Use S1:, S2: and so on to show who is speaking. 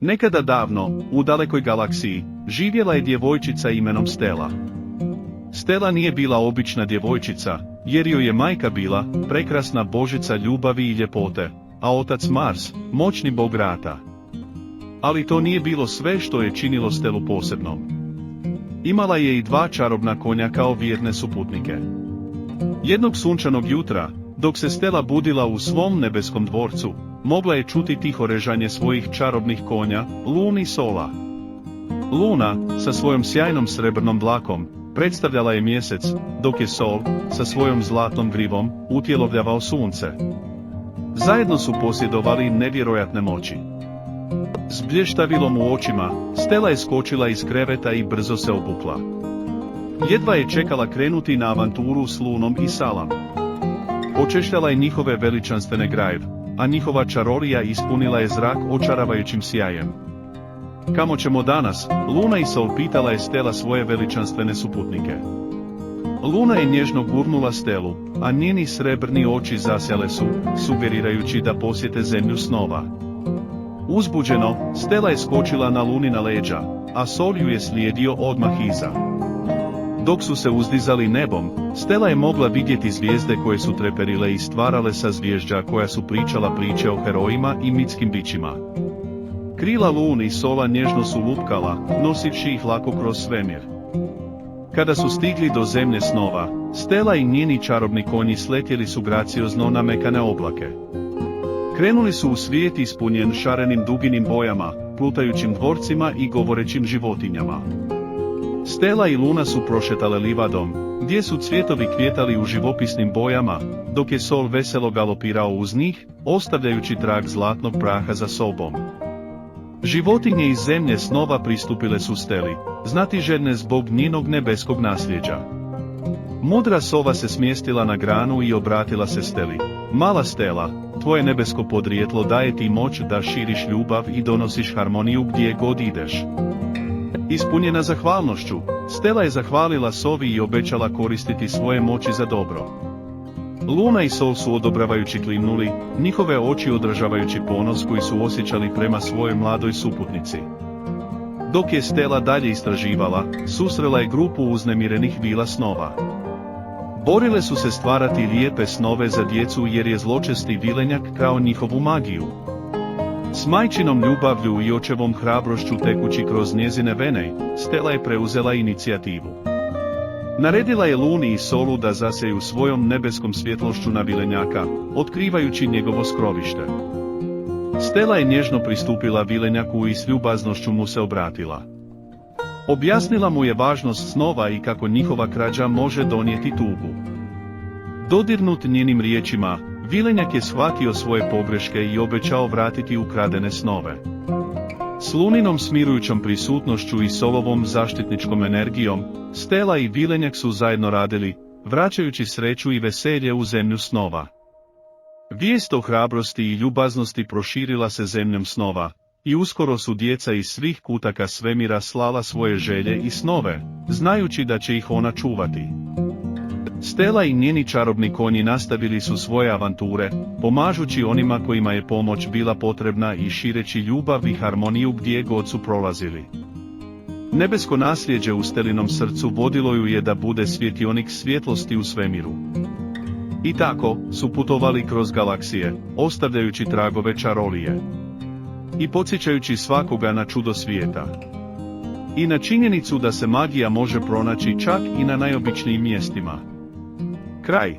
S1: Nekada davno, u dalekoj galaksiji, živjela je djevojčica imenom Stella. Stella nije bila obična djevojčica, jer joj je majka bila prekrasna božica ljubavi i ljepote, a otac Mars, moćni bog rata. Ali to nije bilo sve što je činilo Stellu posebnom. Imala je i 2 čarobna konja kao vjerne suputnike. Jednog sunčanog jutra, dok se Stella budila u svom nebeskom dvorcu, mogla je čuti tiho režanje svojih čarobnih konja, Lune i Sola. Luna, sa svojom sjajnom srebrnom dlakom, predstavljala je mjesec, dok je Sol, sa svojom zlatnom grivom, utjelovljavao sunce. Zajedno su posjedovali nevjerojatne moći. S blještavilom u očima, Stella je skočila iz kreveta i brzo se obukla. Jedva je čekala krenuti na avanturu s Lunom i Salom. Očešljala je njihove veličanstvene grajeve, a njihova čarolija ispunila je zrak očaravajućim sjajem. Kamo ćemo danas, Luna i Sol, pitala je Stella svoje veličanstvene suputnike. Luna je nježno gurnula Stellu, a njeni srebrni oči zasjale su, sugerirajući da posjete zemlju snova. Uzbuđeno, Stella je skočila na Lunina leđa, a Sol ju je slijedio odmah iza. Dok su se uzdizali nebom, Stella je mogla vidjeti zvijezde koje su treperile i stvarale sa zvježđa koja su pričala priče o herojima i mitskim bićima. Krila Lune i Sola nježno su lupkala, nosivši ih lako kroz svemir. Kada su stigli do zemlje snova, Stella i njeni čarobni konji sletjeli su graciozno na mekane oblake. Krenuli su u svijet ispunjen šarenim duginim bojama, plutajućim dvorcima i govorećim životinjama. Stella i Luna su prošetale livadom, gdje su cvjetovi kvjetali u živopisnim bojama, dok je Sol veselo galopirao uz njih, ostavljajući trag zlatnog praha za sobom. Životinje iz zemlje snova pristupile su Stelli, znatiželjne zbog njenog nebeskog nasljeđa. Mudra sova se smjestila na granu i obratila se Stelli. Mala Stella, tvoje nebesko podrijetlo daje ti moć da širiš ljubav i donosiš harmoniju gdje god ideš. Ispunjena zahvalnošću, Stella je zahvalila sovi i obećala koristiti svoje moći za dobro. Luna i Sol su odobravajući klimnuli, njihove oči odražavajući ponos koji su osjećali prema svojoj mladoj suputnici. Dok je Stella dalje istraživala, susrela je grupu uznemirenih vila snova. Borile su se stvarati lijepe snove za djecu jer je zločesti vilenjak krao njihovu magiju. S majčinom ljubavlju i očevom hrabrošću tekući kroz njezine vene, Stella je preuzela inicijativu. Naredila je Luni i Solu da zaseju svojom nebeskom svjetlošću na vilenjaka, otkrivajući njegovo skrovište. Stella je nježno pristupila vilenjaku i s ljubaznošću mu se obratila. Objasnila mu je važnost snova i kako njihova krađa može donijeti tugu. Dodirnut njenim riječima, vilenjak je shvatio svoje pogreške i obećao vratiti ukradene snove. S Luninom smirujućom prisutnošću i Solovom zaštitničkom energijom, Stella i vilenjak su zajedno radili, vraćajući sreću i veselje u zemlju snova. Vijest o hrabrosti i ljubaznosti proširila se zemljom snova, i uskoro su djeca iz svih kutaka svemira slala svoje želje i snove, znajući da će ih ona čuvati. Stella i njeni čarobni konji nastavili su svoje avanture, pomažući onima kojima je pomoć bila potrebna i šireći ljubav i harmoniju gdje god su prolazili. Nebesko nasljeđe u Stellinom srcu vodilo ju je da bude svjetionik svjetlosti u svemiru. I tako su putovali kroz galaksije, ostavljajući tragove čarolije. I podsjećajući svakoga na čudo svijeta. I na činjenicu da se magija može pronaći čak i na najobičnijim mjestima. Kraj.